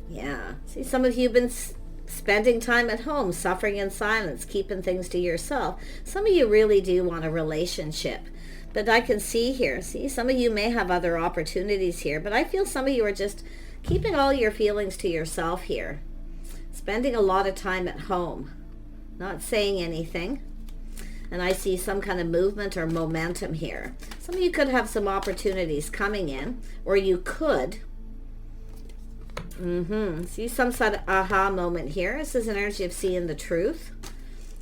Yeah. See, some of you have been spending time at home, suffering in silence, keeping things to yourself. Some of you really do want a relationship. But I can see here, see, some of you may have other opportunities here, but I feel some of you are just keeping all your feelings to yourself here. Spending a lot of time at home, not saying anything. And I see some kind of movement or momentum here. Some of you could have some opportunities coming in, or you could. See some sort of aha moment here. This is energy of seeing the truth.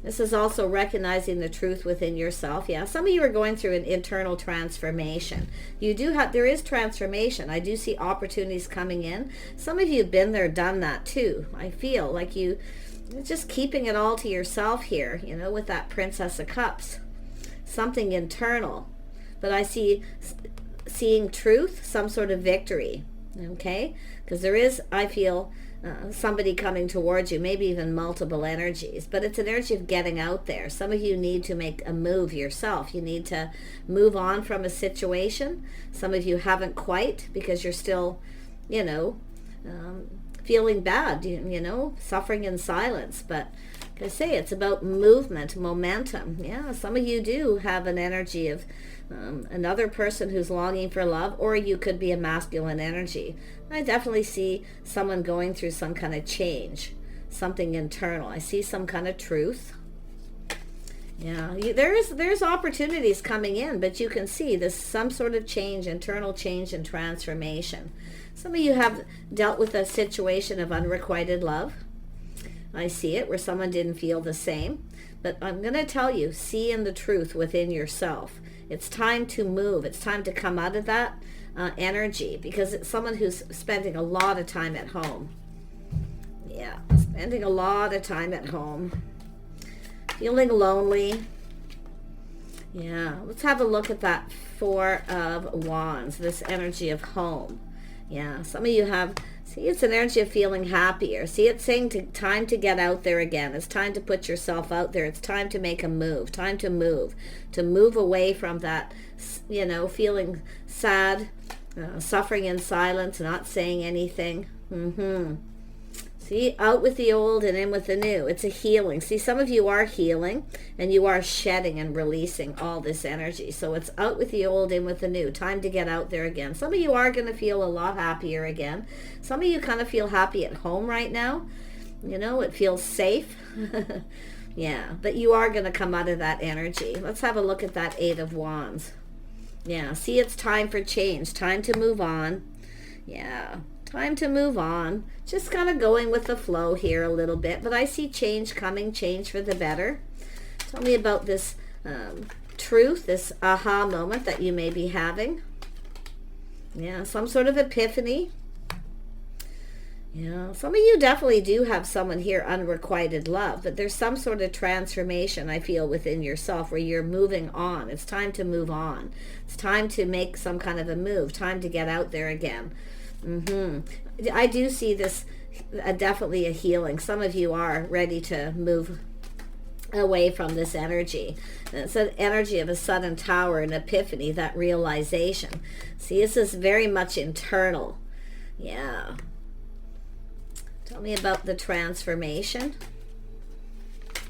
This is also recognizing the truth within yourself. Yeah, some of you are going through an internal transformation. There is transformation. I do see opportunities coming in. Some of you have been there, done that too. I feel like you're just keeping it all to yourself here, with that Princess of Cups. Something internal. But I seeing truth, some sort of victory. Okay? Because there is, I feel, somebody coming towards you, maybe even multiple energies, but it's an energy of getting out there. Some of you need to make a move yourself. You need to move on from a situation. Some of you haven't quite, because you're still, feeling bad, suffering in silence. But like I say, it's about movement, momentum. Yeah, some of you do have an energy of another person who's longing for love, or you could be a masculine energy. I definitely see someone going through some kind of change, something internal. I see some kind of truth. Yeah, there's opportunities coming in, but you can see this some sort of change, internal change and transformation. Some of you have dealt with a situation of unrequited love. I see it where someone didn't feel the same. But I'm going to tell you, seeing the truth within yourself. It's time to move. It's time to come out of that energy, because it's someone who's spending a lot of time at home. Yeah, spending a lot of time at home. Feeling lonely. Yeah, let's have a look at that Four of Wands, this energy of home. Yeah, some of you have, see, it's an energy of feeling happier. See, it's saying time to get out there again. It's time to put yourself out there. It's time to make a move. Time to move away from that, feeling sad, suffering in silence, not saying anything. See, out with the old and in with the new. It's a healing. See, some of you are healing, and you are shedding and releasing all this energy. So it's out with the old, in with the new. Time to get out there again. Some of you are going to feel a lot happier again. Some of you kind of feel happy at home right now. It feels safe. Yeah, but you are going to come out of that energy. Let's have a look at that Eight of Wands. Yeah, see, it's time for change. Time to move on. Yeah. Time to move on. Just kind of going with the flow here a little bit. But I see change coming, change for the better. Tell me about this truth, this aha moment that you may be having. Yeah, some sort of epiphany. Yeah, some of you definitely do have someone here, unrequited love. But there's some sort of transformation, I feel, within yourself where you're moving on. It's time to move on. It's time to make some kind of a move. Time to get out there again. I do see this definitely a healing. Some of you are ready to move away from this energy. And it's an energy of a sudden tower, an epiphany, that realization. See, this is very much internal. Yeah. Tell me about the transformation.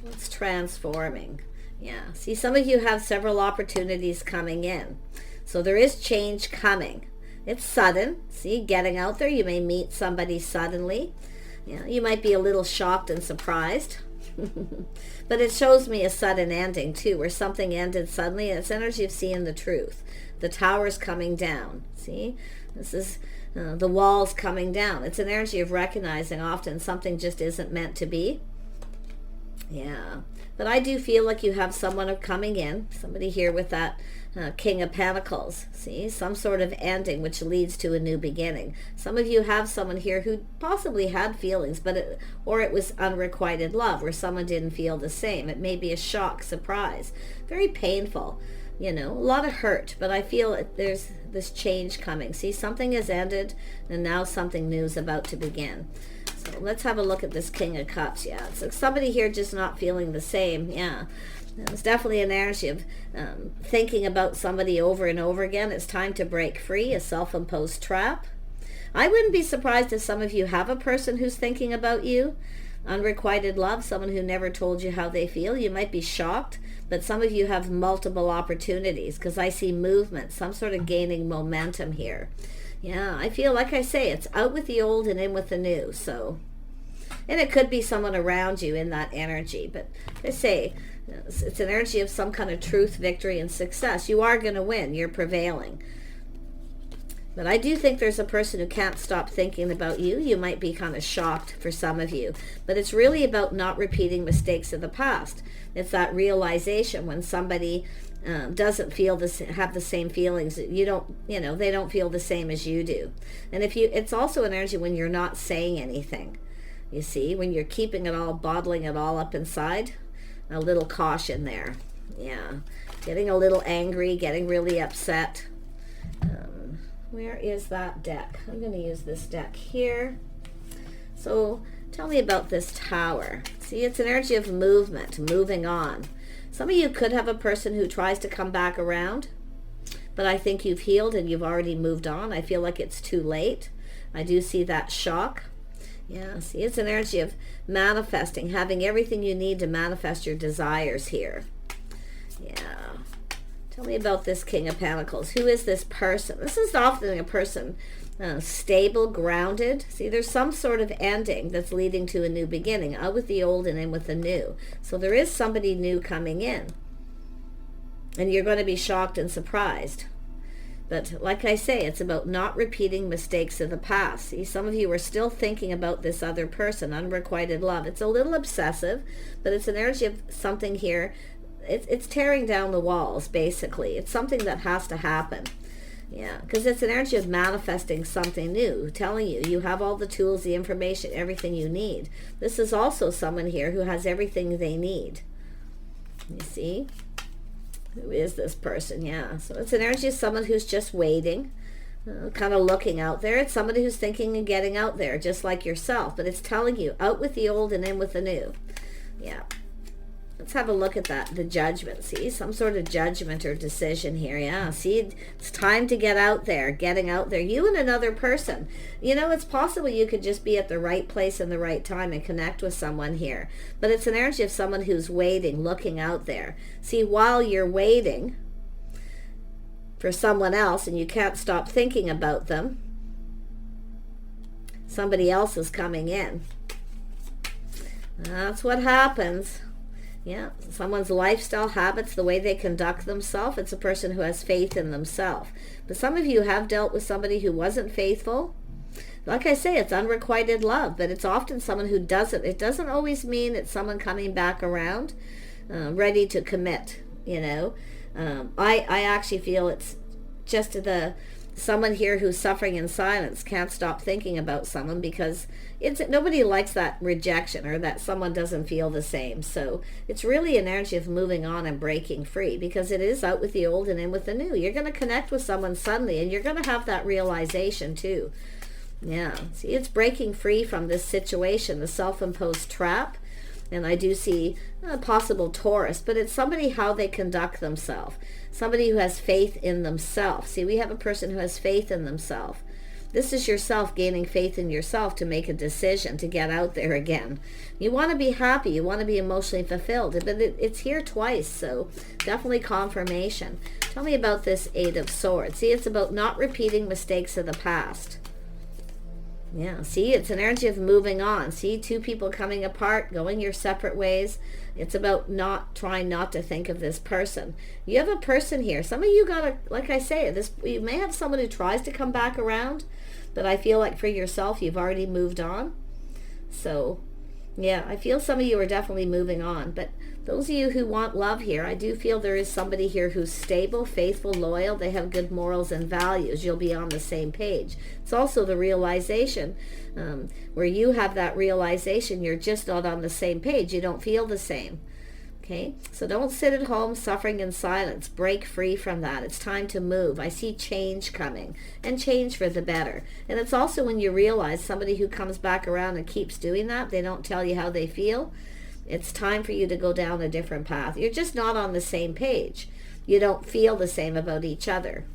What's transforming? Yeah. See, some of you have several opportunities coming in. So there is change coming. It's sudden. See, getting out there. You may meet somebody suddenly. You might be a little shocked and surprised. But it shows me a sudden ending too, where something ended suddenly. It's energy of seeing the truth. The tower's coming down. See, this is the walls coming down. It's an energy of recognizing often something just isn't meant to be. Yeah. But I do feel like you have someone coming in. Somebody here with that King of Pentacles. See, some sort of ending which leads to a new beginning. Some of you have someone here who possibly had feelings, or it was unrequited love, where someone didn't feel the same. It may be a shock, surprise, very painful. A lot of hurt, but I feel there's this change coming. See, something has ended, and now something new is about to begin. So let's have a look at this King of Cups. Yeah, it's like somebody here just not feeling the same. Yeah. It's definitely an energy of thinking about somebody over and over again. It's time to break free, a self-imposed trap. I wouldn't be surprised if some of you have a person who's thinking about you. Unrequited love, someone who never told you how they feel. You might be shocked, but some of you have multiple opportunities, because I see movement, some sort of gaining momentum here. Yeah, I feel, like I say, it's out with the old and in with the new. So, and it could be someone around you in that energy, but I say it's an energy of some kind of truth, victory, and success. You are going to win. You're prevailing. But I do think there's a person who can't stop thinking about you. You might be kind of shocked for some of you. But it's really about not repeating mistakes of the past. It's that realization when somebody doesn't feel this, have the same feelings. You don't, they don't feel the same as you do. And it's also an energy when you're not saying anything. You see, when you're keeping it all, bottling it all up inside, a little caution there. Yeah. Getting a little angry, getting really upset. Where is that deck? I'm going to use this deck here. So tell me about this Tower. See, it's an energy of movement, moving on. Some of you could have a person who tries to come back around, but I think you've healed and you've already moved on. I feel like it's too late. I do see that shock. Yeah, see, it's an energy of manifesting, having everything you need to manifest your desires here. Yeah. Tell me about this King of Pentacles. Who is this person? This is often a person stable, grounded. See, there's some sort of ending that's leading to a new beginning, out with the old and in with the new. So there is somebody new coming in. And you're going to be shocked and surprised. But like I say, it's about not repeating mistakes of the past. See, some of you are still thinking about this other person, unrequited love. It's a little obsessive, but it's an energy of something here. It's tearing down the walls, basically. It's something that has to happen. Yeah, because it's an energy of manifesting something new, telling you you have all the tools, the information, everything you need. This is also someone here who has everything they need. You see? Who is this person? Yeah, so it's an energy of someone who's just waiting, kind of looking out there. It's somebody who's thinking and getting out there, just like yourself. But it's telling you, out with the old and in with the new. Yeah. Let's have a look at that, the Judgment. See, some sort of judgment or decision here. Yeah, see, it's time to get out there, getting out there. You and another person. It's possible you could just be at the right place in the right time and connect with someone here. But it's an energy of someone who's waiting, looking out there. See, while you're waiting for someone else and you can't stop thinking about them, somebody else is coming in. That's what happens. Yeah, someone's lifestyle habits, the way they conduct themselves, it's a person who has faith in themselves. But some of you have dealt with somebody who wasn't faithful. Like I say, it's unrequited love, but it's often someone who doesn't. It doesn't always mean it's someone coming back around, ready to commit, I actually feel it's just someone here who's suffering in silence, can't stop thinking about someone because nobody likes that rejection or that someone doesn't feel the same. So it's really an energy of moving on and breaking free, because it is out with the old and in with the new. You're going to connect with someone suddenly and you're going to have that realization too. Yeah, see, it's breaking free from this situation, the self-imposed trap. And I do see a possible Taurus, but it's somebody how they conduct themselves. Somebody who has faith in themselves. See, we have a person who has faith in themselves. This is yourself gaining faith in yourself to make a decision to get out there again. You want to be happy. You want to be emotionally fulfilled. But it's here twice, so definitely confirmation. Tell me about this Eight of Swords. See, it's about not repeating mistakes of the past. Yeah, see, it's an energy of moving on. See, two people coming apart, going your separate ways. It's about trying not to think of this person. You have a person here. Some of you like I say, you may have someone who tries to come back around, but I feel like for yourself, you've already moved on. So, yeah, I feel some of you are definitely moving on. But those of you who want love here, I do feel there is somebody here who's stable, faithful, loyal. They have good morals and values. You'll be on the same page. It's also the realization where you have that realization you're just not on the same page. You don't feel the same. Okay, so don't sit at home suffering in silence. Break free from that. It's time to move. I see change coming, and change for the better. And it's also when you realize somebody who comes back around and keeps doing that, they don't tell you how they feel. It's time for you to go down a different path. You're just not on the same page. You don't feel the same about each other.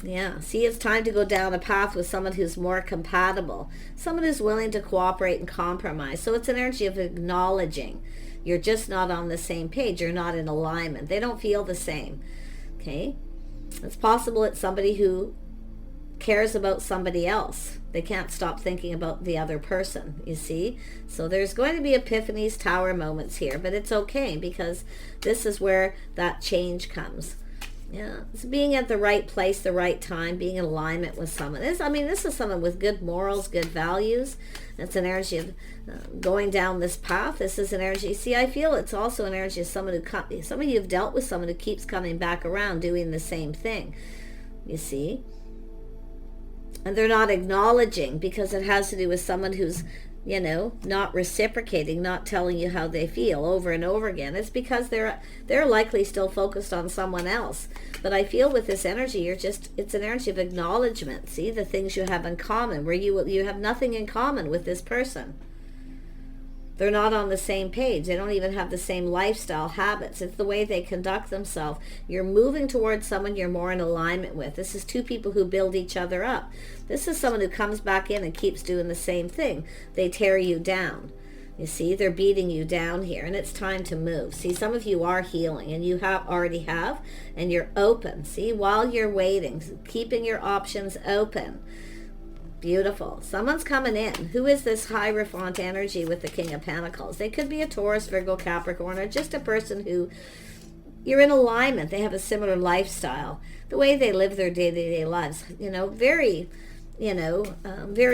Yeah, see, it's time to go down a path with someone who's more compatible, someone who's willing to cooperate and compromise. So it's an energy of acknowledging you're just not on the same page. You're not in alignment. They don't feel the same. Okay? It's possible it's somebody who cares about somebody else. They can't stop thinking about the other person, you see? So there's going to be epiphanies, tower moments here, but it's okay because this is where that change comes. Yeah, it's being at the right place, the right time, being in alignment with someone. This is someone with good morals, good values. It's an energy of going down this path. This is an energy. See, I feel it's also an energy of someone who, some of you have dealt with someone who keeps coming back around doing the same thing, you see? And they're not acknowledging because it has to do with someone who's, not reciprocating, not telling you how they feel over and over again. It's because they're likely still focused on someone else. But I feel with this energy, it's an energy of acknowledgement. See, the things you have in common, where you have nothing in common with this person. They're not on the same page. They don't even have the same lifestyle habits. It's the way they conduct themselves. You're moving towards someone you're more in alignment with. This is two people who build each other up. This is someone who comes back in and keeps doing the same thing. They tear you down. You see, they're beating you down here, and it's time to move. See, some of you are healing, and you already have, and you're open. See, while you're waiting, keeping your options open. Beautiful. Someone's coming in. Who is this Hierophant energy with the King of Pentacles? They could be a Taurus, Virgo, Capricorn, or just a person who you're in alignment. They have a similar lifestyle. The way they live their day-to-day lives, very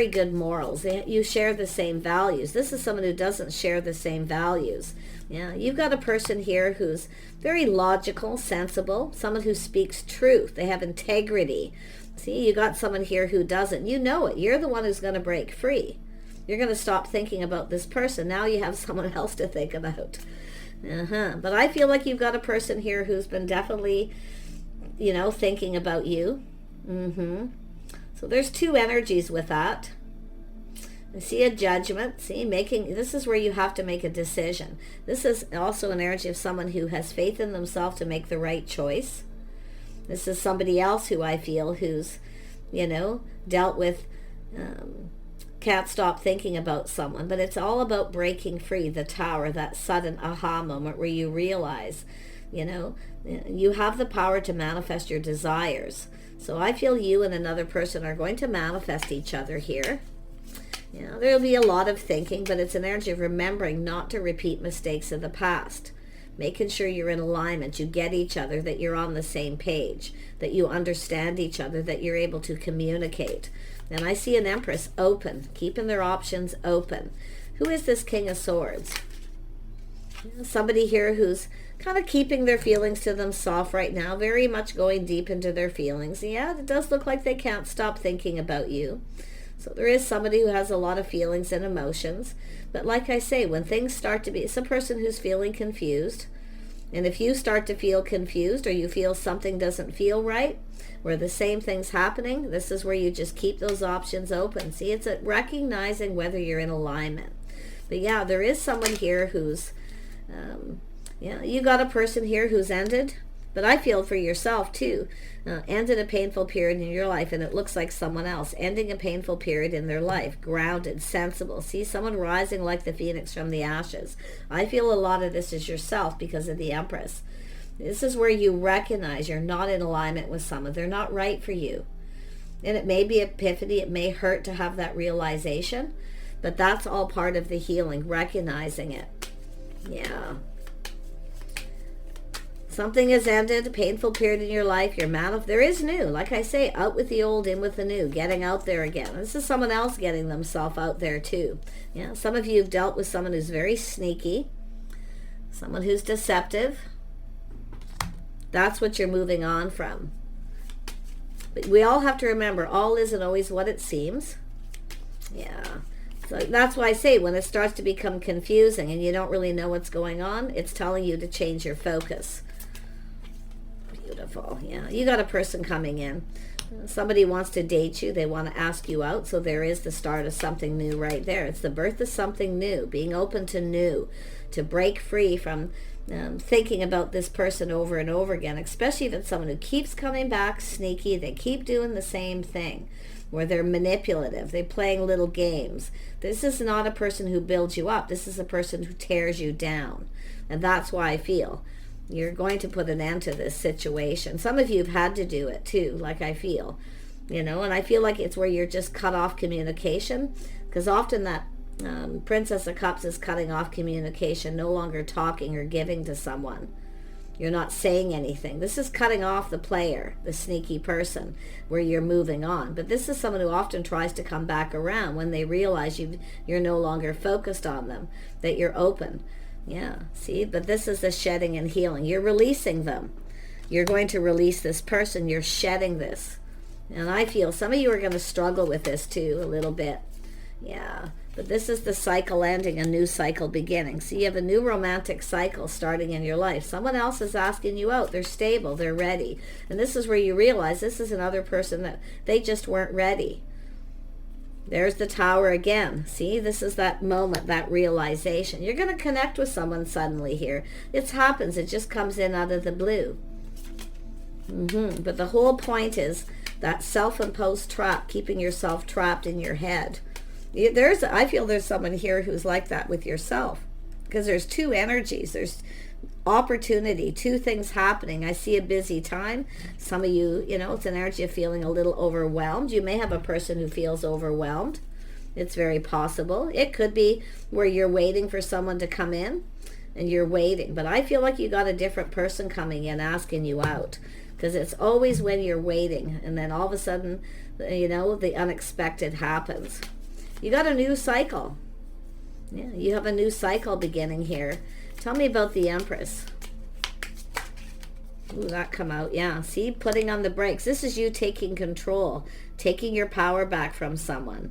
good morals. You share the same values. This is someone who doesn't share the same values. Yeah, you've got a person here who's very logical, sensible, someone who speaks truth. They have integrity. See, you got someone here who doesn't. You know it. You're the one who's going to break free. You're going to stop thinking about this person. Now you have someone else to think about. But I feel like you've got a person here who's been definitely, thinking about you. So there's two energies with that. I see a judgment. See, this is where you have to make a decision. This is also an energy of someone who has faith in themselves to make the right choice. This is somebody else who I feel who's, dealt with, can't stop thinking about someone. But it's all about breaking free, the tower, that sudden aha moment where you realize, you have the power to manifest your desires. So I feel you and another person are going to manifest each other here. There'll be a lot of thinking, but it's an energy of remembering not to repeat mistakes of the past. Making sure you're in alignment, you get each other, that you're on the same page, that you understand each other, that you're able to communicate. And I see an Empress open, keeping their options open. Who is this King of Swords? Somebody here who's kind of keeping their feelings to themselves right now, very much going deep into their feelings. Yeah, it does look like they can't stop thinking about you. So there is somebody who has a lot of feelings and emotions. But like I say, when things start to be, it's a person who's feeling confused. And if you start to feel confused or you feel something doesn't feel right, where the same thing's happening, this is where you just keep those options open. See, it's recognizing whether you're in alignment. But yeah, there is someone here who's, you got a person here who's ended. But I feel for yourself too. Ended a painful period in your life, and it looks like someone else ending a painful period in their life. Grounded, sensible. See someone rising like the phoenix from the ashes. I feel a lot of this is yourself because of the Empress. This is where you recognize you're not in alignment with someone. They're not right for you. And it may be epiphany. It may hurt to have that realization. But that's all part of the healing, recognizing it. Yeah. Something has ended, a painful period in your life. There is new. Like I say, out with the old, in with the new. Getting out there again. This is someone else getting themselves out there too. Yeah, some of you have dealt with someone who's very sneaky. Someone who's deceptive. That's what you're moving on from. But we all have to remember, all isn't always what it seems. Yeah. So that's why I say when it starts to become confusing and you don't really know what's going on, it's telling you to change your focus. Beautiful. Yeah, you got a person coming in. Somebody wants to date you. They want to ask you out. So there is the start of something new right there. It's the birth of something new, being open to new, to break free from thinking about this person over and over again, especially if it's someone who keeps coming back sneaky. They keep doing the same thing, where they're manipulative. They're playing little games. This is not a person who builds you up. This is a person who tears you down. And that's why I feel you're going to put an end to this situation. Some of you have had to do it too, like I feel, and I feel like it's where you're just cut off communication, because often that Princess of Cups is cutting off communication, no longer talking or giving to someone. You're not saying anything. This is cutting off the player, the sneaky person, where you're moving on. But this is someone who often tries to come back around when they realize you're no longer focused on them, that you're open. Yeah, see, but this is the shedding and healing. You're releasing them. You're going to release this person. You're shedding this. And I feel some of you are going to struggle with this too, a little bit. Yeah, but this is the cycle ending, a new cycle beginning. So you have a new romantic cycle starting in your life. Someone else is asking you out. They're stable. They're ready. And this is where you realize this is another person that they just weren't ready. There's the Tower again. See, this is that moment, that realization. You're going to connect with someone suddenly here. It happens. It just comes in out of the blue. But the whole point is that self-imposed trap, keeping yourself trapped in your head. I feel there's someone here who's like that with yourself, because there's two energies. There's opportunity, two things happening. I see a busy time. Some of you, it's an energy of feeling a little overwhelmed. You may have a person who feels overwhelmed. It's very possible. It could be where you're waiting for someone to come in and you're waiting. But I feel like you got a different person coming in asking you out, because it's always when you're waiting and then all of a sudden, the unexpected happens. You got a new cycle. Yeah, you have a new cycle beginning here. Tell me about the Empress. Ooh, that come out. Yeah, see, putting on the brakes. This is you taking control, taking your power back from someone.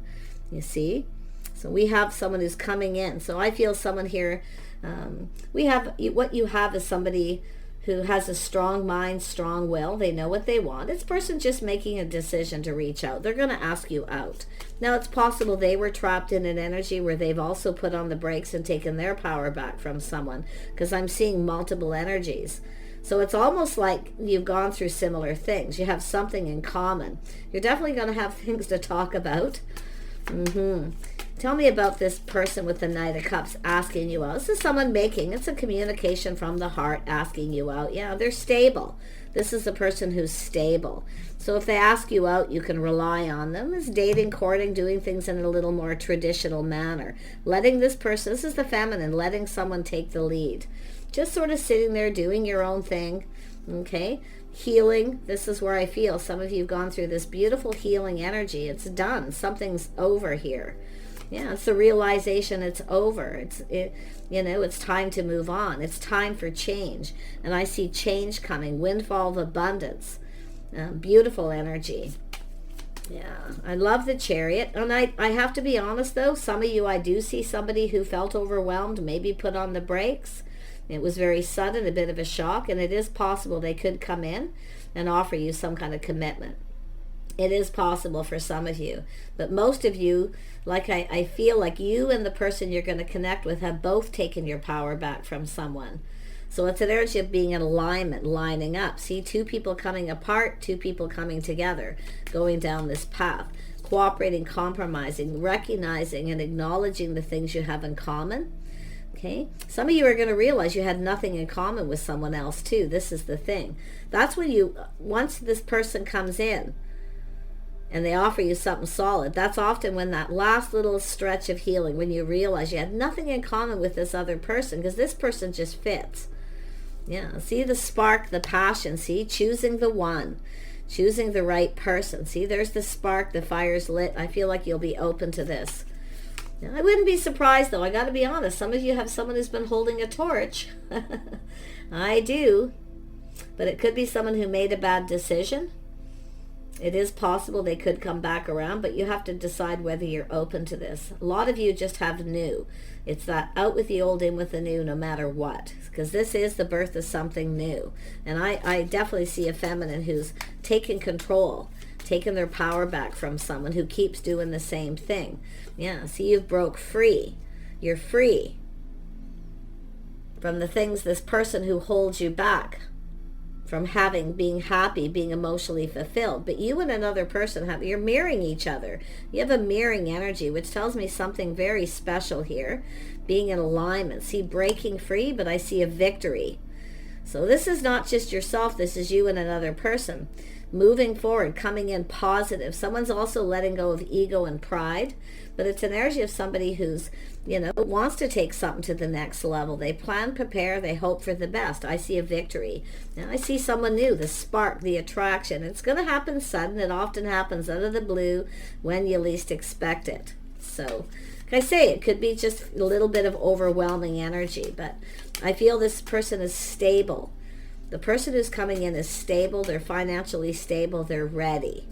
You see? So we have someone who's coming in. So I feel someone here, what you have is somebody who has a strong mind, strong will. They know what they want. This person just making a decision to reach out. They're going to ask you out. Now, it's possible they were trapped in an energy where they've also put on the brakes and taken their power back from someone, because I'm seeing multiple energies. So it's almost like you've gone through similar things. You have something in common. You're definitely going to have things to talk about. Tell me about this person with the Knight of Cups asking you out. This is someone it's a communication from the heart asking you out. Yeah, they're stable. This is a person who's stable. So if they ask you out, you can rely on them. It's dating, courting, doing things in a little more traditional manner. Letting this person, this is the feminine, letting someone take the lead. Just sort of sitting there doing your own thing. Okay? Healing. This is where I feel some of you have gone through this beautiful healing energy. It's done. Something's over here. Yeah, it's the realization it's over. It's time to move on. It's time for change. And I see change coming. Windfall of abundance. Beautiful energy. Yeah, I love the Chariot. And I have to be honest, though, some of you, I do see somebody who felt overwhelmed, maybe put on the brakes. It was very sudden, a bit of a shock, and it is possible they could come in and offer you some kind of commitment. It is possible for some of you, but most of you, like I feel like you and the person you're going to connect with have both taken your power back from someone. So it's an energy of being in alignment, lining up. See, two people coming apart, two people coming together, going down this path, cooperating, compromising, recognizing and acknowledging the things you have in common. Okay, some of you are going to realize you had nothing in common with someone else too. This is the thing. That's when once this person comes in and they offer you something solid, that's often when that last little stretch of healing, when you realize you had nothing in common with this other person, because this person just fits. Yeah, see the spark, the passion, see, choosing the one, choosing the right person. See, there's the spark, the fire's lit. I feel like you'll be open to this. Now, I wouldn't be surprised, though. I got to be honest. Some of you have someone who's been holding a torch. I do. But it could be someone who made a bad decision. It is possible they could come back around, but you have to decide whether you're open to this. A lot of you just have new. It's that out with the old, in with the new, no matter what. Because this is the birth of something new. And I definitely see a feminine who's taken control. taking their power back from someone who keeps doing the same thing. Yeah, see, you've broke free. You're free from the things, this person who holds you back from being happy, being emotionally fulfilled. But you and another person you're mirroring each other. You have a mirroring energy, which tells me something very special here. Being in alignment. See, breaking free, but I see a victory. So this is not just yourself, this is you and another person. Moving forward, coming in positive. Someone's also letting go of ego and pride, but it's an energy of somebody who's, wants to take something to the next level. They plan, prepare, they hope for the best. I see a victory. Now I see someone new, the spark, the attraction. It's going to happen sudden. It often happens out of the blue when you least expect it. So, like I say, it could be just a little bit of overwhelming energy, but I feel this person is stable. The person who's coming in is stable, they're financially stable, they're ready.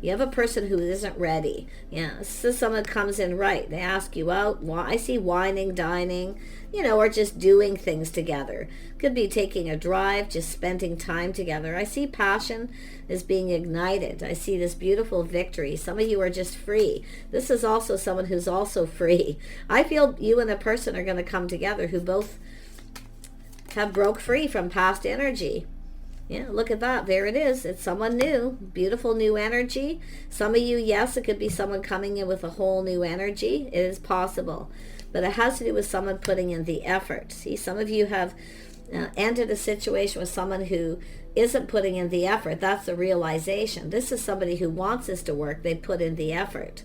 You have a person who isn't ready. Yeah, so someone comes in right. They ask you out. I see whining, dining, or just doing things together. Could be taking a drive, just spending time together. I see passion is being ignited. I see this beautiful victory. Some of you are just free. This is also someone who's also free. I feel you and a person are going to come together who both have broke free from past energy. Yeah, look at that. There it is. It's someone new. Beautiful new energy. Some of you, yes, it could be someone coming in with a whole new energy. It is possible. But it has to do with someone putting in the effort. See, some of you have entered a situation with someone who isn't putting in the effort. That's the realization. This is somebody who wants this to work. They put in the effort.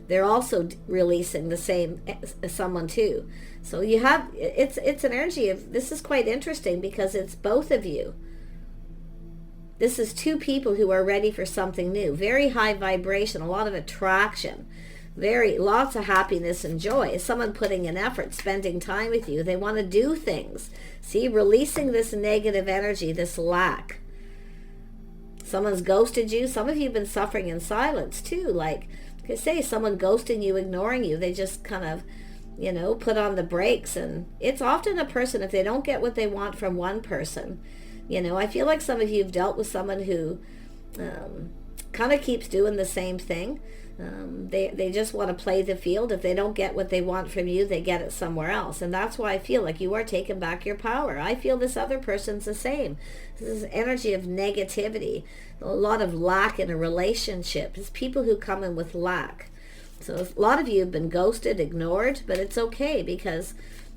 They're also releasing the same as someone too. So you have, it's an energy of, this is quite interesting because it's both of you. This is two people who are ready for something new. Very high vibration, a lot of attraction, lots of happiness and joy. Someone putting in effort, spending time with you. They want to do things. See, releasing this negative energy, this lack. Someone's ghosted you. Some of you have been suffering in silence too. Like say someone ghosting you, ignoring you. They just kind of, put on the brakes. And it's often a person, if they don't get what they want from one person, I feel like some of you have dealt with someone who kind of keeps doing the same thing. They just want to play the field. If they don't get what they want from you, they get it somewhere else. And that's why I feel like you are taking back your power. I feel this other person's the same. This is energy of negativity, a lot of lack in a relationship. It's people who come in with lack. So a lot of you have been ghosted, ignored, but it's okay because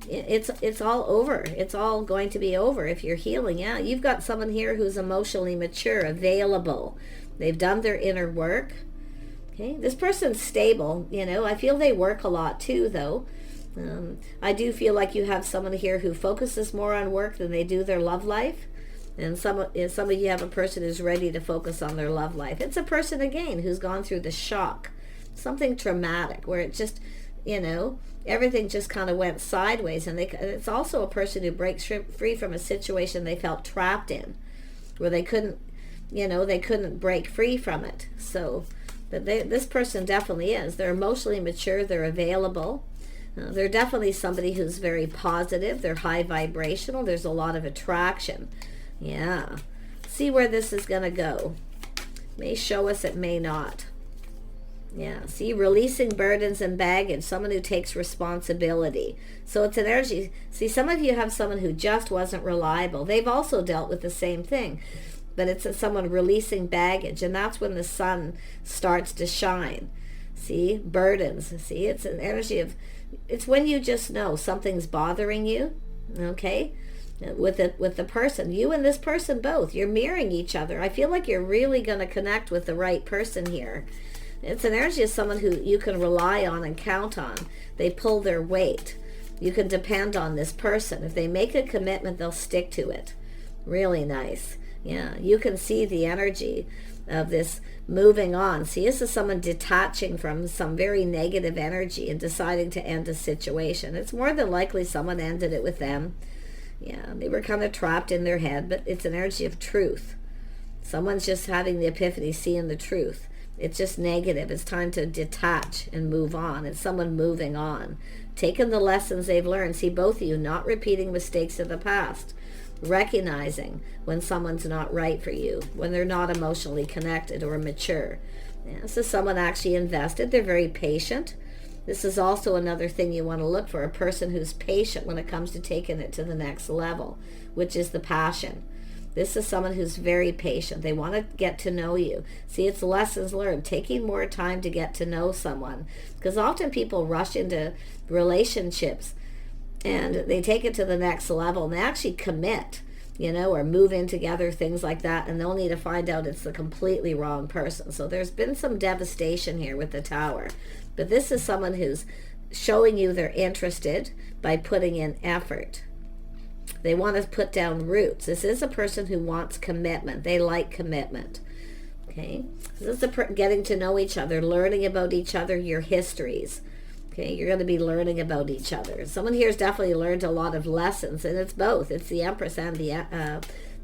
it's all over. It's all going to be over if you're healing. Yeah, you've got someone here who's emotionally mature, available. They've done their inner work. Okay, this person's stable. I feel they work a lot too, though. I do feel like you have someone here who focuses more on work than they do their love life. And some of you have a person who's ready to focus on their love life. It's a person, again, who's gone through the shock. Something traumatic where it just, everything just kind of went sideways. And it's also a person who breaks free from a situation they felt trapped in, where they couldn't break free from it. So, but this person definitely is. They're emotionally mature. They're available. They're definitely somebody who's very positive. They're high vibrational. There's a lot of attraction. Yeah. See where this is going to go. May show us, it may not. Yeah, see, releasing burdens and baggage, someone who takes responsibility. So it's an energy. See, some of you have someone who just wasn't reliable. They've also dealt with the same thing, but it's someone releasing baggage, and that's when the sun starts to shine. See, burdens. See, it's an energy of, it's when you just know something's bothering you, okay? With the person, you and this person both, you're mirroring each other. I feel like you're really going to connect with the right person here. It's an energy of someone who you can rely on and count on. They pull their weight. You can depend on this person. If they make a commitment, they'll stick to it. Really nice. Yeah, you can see the energy of this moving on. See, this is someone detaching from some very negative energy and deciding to end a situation. It's more than likely someone ended it with them. Yeah, they were kind of trapped in their head, but it's an energy of truth. Someone's just having the epiphany, seeing the truth. It's just negative. It's time to detach and move on. It's someone moving on, taking the lessons they've learned. See, both of you not repeating mistakes of the past. recognizing when someone's not right for you, when they're not emotionally connected or mature. Yeah, this is someone actually invested. They're very patient. This is also another thing you want to look for, a person who's patient when it comes to taking it to the next level, which is the passion. This is someone who's very patient. They want to get to know you. See, it's lessons learned, taking more time to get to know someone. Because often people rush into relationships and they take it to the next level and they actually commit, or move in together, things like that, and they'll need to find out it's the completely wrong person. So there's been some devastation here with the Tower. But this is someone who's showing you they're interested by putting in effort. They want to put down roots. This is a person who wants commitment. They like commitment. Okay? This is getting to know each other, learning about each other, your histories. Okay? You're going to be learning about each other. Someone here has definitely learned a lot of lessons, and it's both. It's the Empress and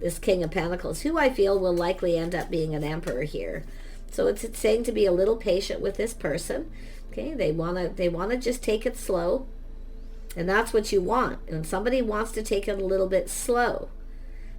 this King of Pentacles, who I feel will likely end up being an Emperor here. So it's saying to be a little patient with this person. Okay? They want to just take it slow. And that's what you want. And somebody wants to take it a little bit slow.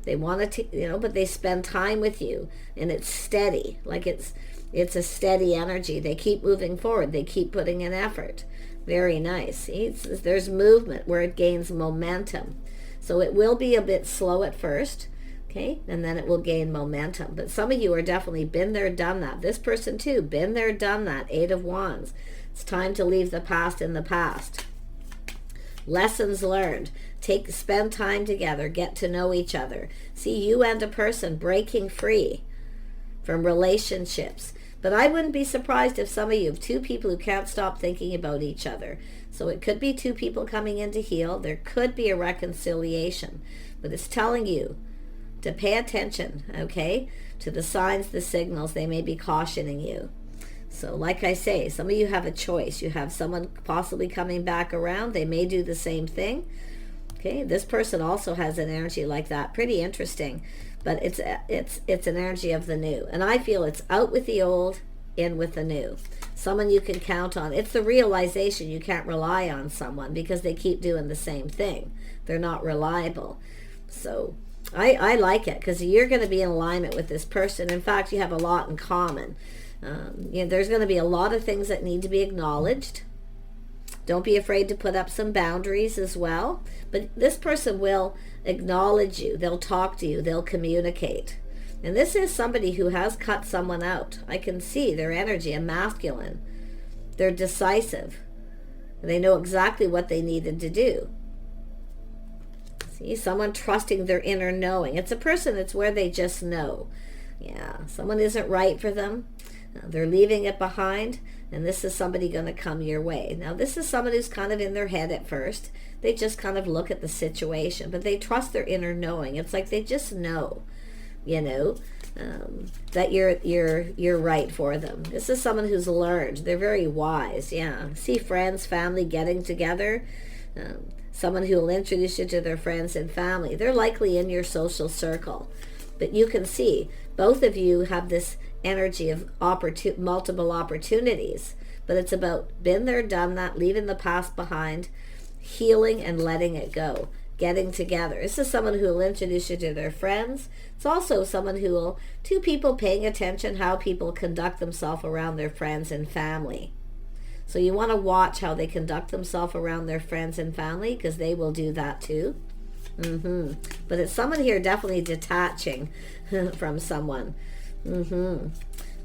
They want to, but they spend time with you, and it's steady. Like it's a steady energy. They keep moving forward. They keep putting in effort. Very nice. See, there's movement where it gains momentum. So it will be a bit slow at first, okay, and then it will gain momentum. But some of you are definitely been there, done that. This person too, been there, done that. 8 of Wands. It's time to leave the past in the past. Lessons learned. Spend time together. Get to know each other. See, you and a person breaking free from relationships. But I wouldn't be surprised if some of you have 2 people who can't stop thinking about each other. So it could be 2 people coming in to heal. There could be a reconciliation. But it's telling you to pay attention, okay, to the signs, the signals. They may be cautioning you. So like I say, some of you have a choice. You have someone possibly coming back around. They may do the same thing. Okay, this person also has an energy like that. Pretty interesting. But it's an energy of the new. And I feel it's out with the old, in with the new. Someone you can count on. It's the realization you can't rely on someone because they keep doing the same thing. They're not reliable. So I like it because you're going to be in alignment with this person. In fact, you have a lot in common. There's going to be a lot of things that need to be acknowledged. Don't be afraid to put up some boundaries as well. But this person will acknowledge you. They'll talk to you. They'll communicate. And this is somebody who has cut someone out. I can see their energy, a masculine. They're decisive. They know exactly what they needed to do. See, someone trusting their inner knowing. It's a person, it's where they just know. Yeah, someone isn't right for them. They're leaving it behind, and this is somebody going to come your way. Now, this is someone who's kind of in their head at first. They just kind of look at the situation, but they trust their inner knowing. It's like they just know, that you're right for them. This is someone who's learned. They're very wise. Yeah, see friends, family getting together. Someone who will introduce you to their friends and family. They're likely in your social circle, but you can see both of you have this energy of multiple opportunities, but it's about been there, done that, leaving the past behind, healing and letting it go, getting together. This is someone who will introduce you to their friends. It's also someone who will, 2 people paying attention how people conduct themselves around their friends and family. So you want to watch how they conduct themselves around their friends and family, because they will do that too. But it's someone here definitely detaching from someone.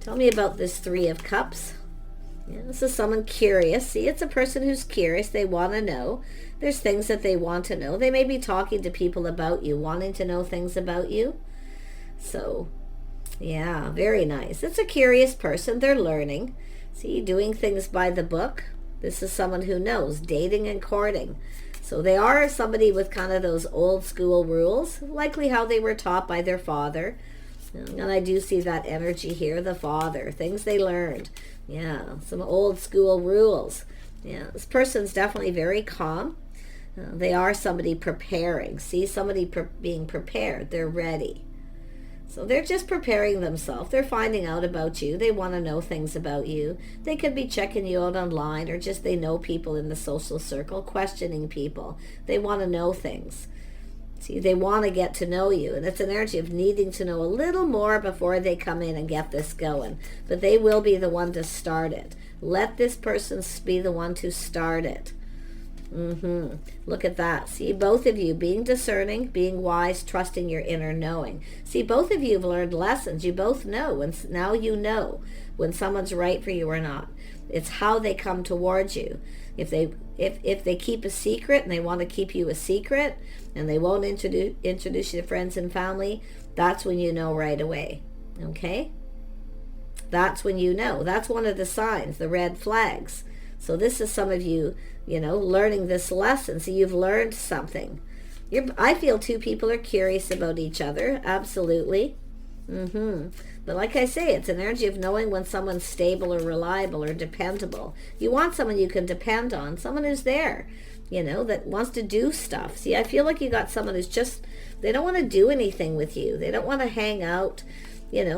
Tell me about this 3 of Cups. Yeah, this is someone curious. See, it's a person who's curious. They want to know. There's things that they want to know. They may be talking to people about you, wanting to know things about you. So, yeah, very nice. It's a curious person. They're learning. See, doing things by the book. This is someone who knows, dating and courting. So they are somebody with kind of those old school rules, likely how they were taught by their father. And I do see that energy here, the father, things they learned. Yeah, some old school rules. Yeah, this person's definitely very calm. They are somebody preparing. See, somebody being prepared. They're ready. So they're just preparing themselves. They're finding out about you. They want to know things about you. They could be checking you out online, or just they know people in the social circle, questioning people. They want to know things. See, they want to get to know you, and it's an energy of needing to know a little more before they come in and get this going. But they will be the one to start it. Let this person be the one to start it. Look at that. See, both of you being discerning, being wise, trusting your inner knowing. See, both of you have learned lessons. You both know, and now you know when someone's right for you or not. It's how they come towards you. If they keep a secret and they want to keep you a secret and they won't introduce you to friends and family, that's when you know right away. Okay? That's when you know. That's one of the signs, the red flags. So this is some of you, learning this lesson. So you've learned something. I feel two people are curious about each other. Absolutely. But like I say, it's an energy of knowing when someone's stable or reliable or dependable. You want someone you can depend on, someone who's there, that wants to do stuff. See, I feel like you got someone who's just, they don't want to do anything with you. They don't want to hang out.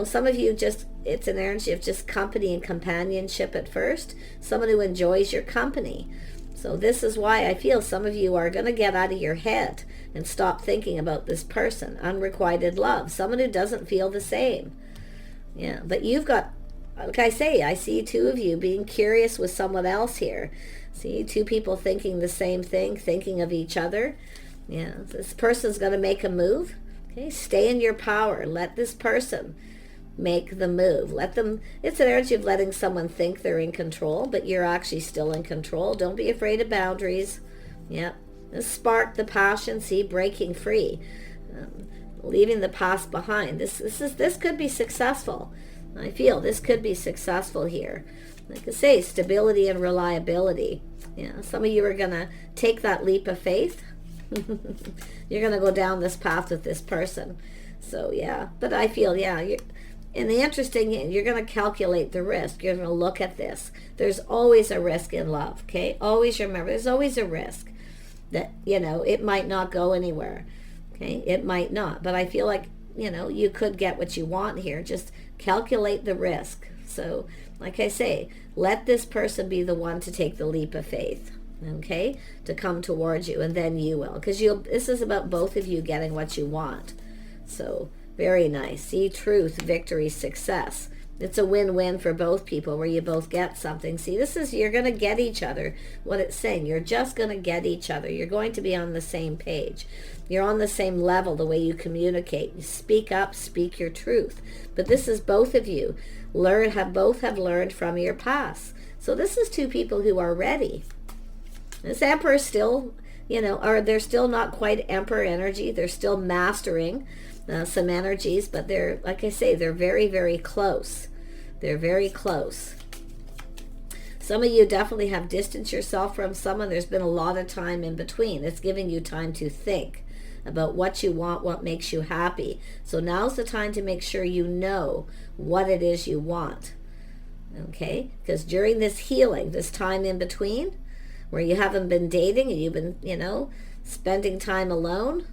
Some of you just, it's an energy of just company and companionship at first. Someone who enjoys your company. So this is why I feel some of you are going to get out of your head and stop thinking about this person. Unrequited love. Someone who doesn't feel the same. Yeah, but you've got, like I say, I see two of you being curious with someone else here. See, two people thinking the same thing, thinking of each other. Yeah, this person's going to make a move. Okay, stay in your power. Let this person make the move. Let them, it's an energy of letting someone think they're in control, but you're actually still in control. Don't be afraid of boundaries. Yeah, spark the passion. See, breaking free. Leaving the past behind. This could be successful. I feel this could be successful here. Like I say, stability and reliability. Yeah, some of you are going to take that leap of faith. You're going to go down this path with this person. So yeah, but I feel, yeah, and the interesting, you're going to calculate the risk. You're going to look at this. There's always a risk in love, okay? Always remember, there's always a risk that, it might not go anywhere. Okay, it might not, but I feel like, you could get what you want here. Just calculate the risk. So, like I say, let this person be the one to take the leap of faith, okay, to come towards you, and then you will. Because this is about both of you getting what you want. So, very nice. See, truth, victory, success. It's a win-win for both people where you both get something. See, you're going to get each other. What it's saying, you're just going to get each other. You're going to be on the same page. You're on the same level, the way you communicate. You speak up, speak your truth. But this is both of you. Both have learned from your past. So this is two people who are ready. This Emperor still, or they're still not quite Emperor energy. They're still mastering some energies, but they're, like I say, they're very, very close. They're very close. Some of you definitely have distanced yourself from someone. There's been a lot of time in between. It's giving you time to think about what you want, what makes you happy. So now's the time to make sure you know what it is you want. Okay? Because during this healing, this time in between, where you haven't been dating and you've been, spending time alone,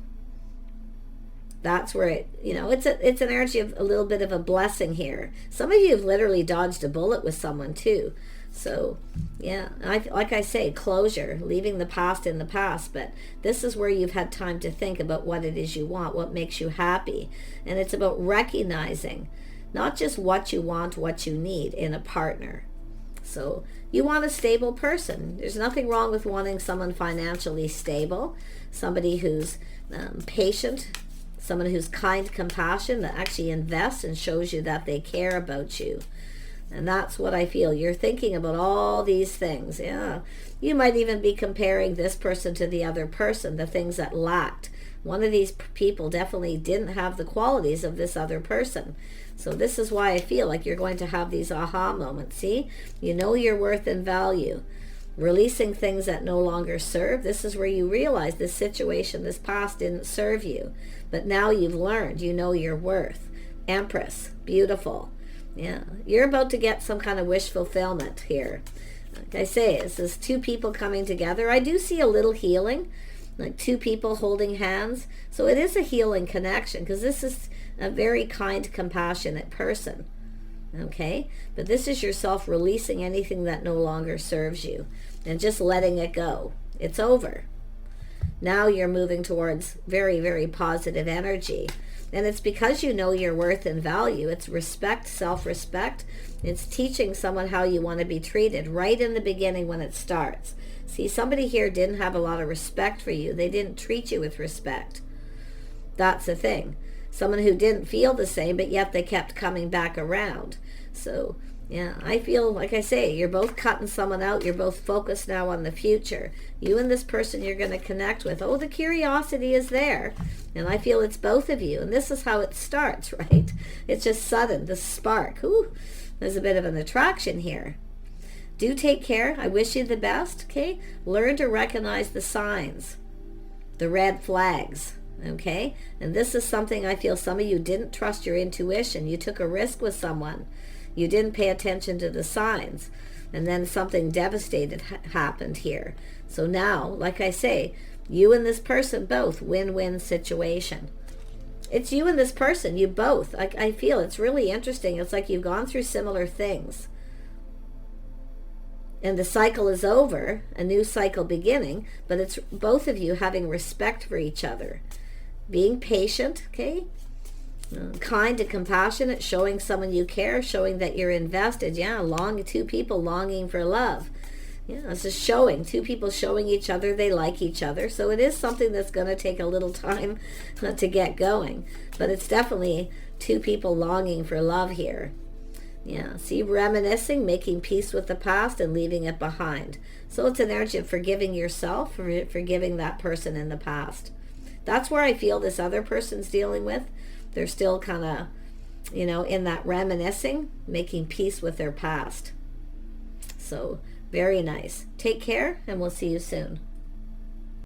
that's where it's an energy of a little bit of a blessing here. Some of you have literally dodged a bullet with someone too. So yeah, like I say, closure, leaving the past in the past. But this is where you've had time to think about what it is you want, what makes you happy. And it's about recognizing not just what you want, what you need in a partner. So you want a stable person. There's nothing wrong with wanting someone financially stable, somebody who's patient, someone who's kind, compassion, that actually invests and shows you that they care about you. And that's what I feel. You're thinking about all these things. Yeah. You might even be comparing this person to the other person, the things that lacked. One of these people definitely didn't have the qualities of this other person. So this is why I feel like you're going to have these aha moments. See? You know your worth and value. Releasing things that no longer serve. This is where you realize this situation, this past didn't serve you. But now you've learned. You know your worth. Empress. Beautiful. Yeah. You're about to get some kind of wish fulfillment here. Like I say, this is two people coming together. I do see a little healing. Like two people holding hands. So it is a healing connection because this is a very kind, compassionate person. Okay? But this is yourself releasing anything that no longer serves you and just letting it go. It's over. Now you're moving towards very, very positive energy. And it's because you know your worth and value. It's respect, self-respect. It's teaching someone how you want to be treated right in the beginning when it starts. See, somebody here didn't have a lot of respect for you. They didn't treat you with respect. That's the thing. Someone who didn't feel the same, but yet they kept coming back around. So, yeah, I feel, like I say, you're both cutting someone out. You're both focused now on the future. You and this person you're going to connect with. Oh, the curiosity is there. And I feel it's both of you. And this is how it starts, right? It's just sudden, the spark. Ooh, there's a bit of an attraction here. Do take care. I wish you the best, okay? Learn to recognize the signs, the red flags, okay? And this is something I feel some of you didn't trust your intuition. You took a risk with someone. You didn't pay attention to the signs. And then something devastating happened here. So now, like I say, you and this person both win-win situation. It's you and this person, you both. I feel it's really interesting. It's like you've gone through similar things. And the cycle is over, a new cycle beginning, but it's both of you having respect for each other. Being patient, okay? Kind and compassionate, showing someone you care, showing that you're invested. Yeah, two people longing for love. Yeah, this is showing. Two people showing each other they like each other. So it is something that's going to take a little time to get going. But it's definitely two people longing for love here. Yeah, see, reminiscing, making peace with the past and leaving it behind. So it's an energy of forgiving yourself, forgiving that person in the past. That's where I feel this other person's dealing with. They're still kind of, in that reminiscing, making peace with their past. So very nice. Take care, and we'll see you soon.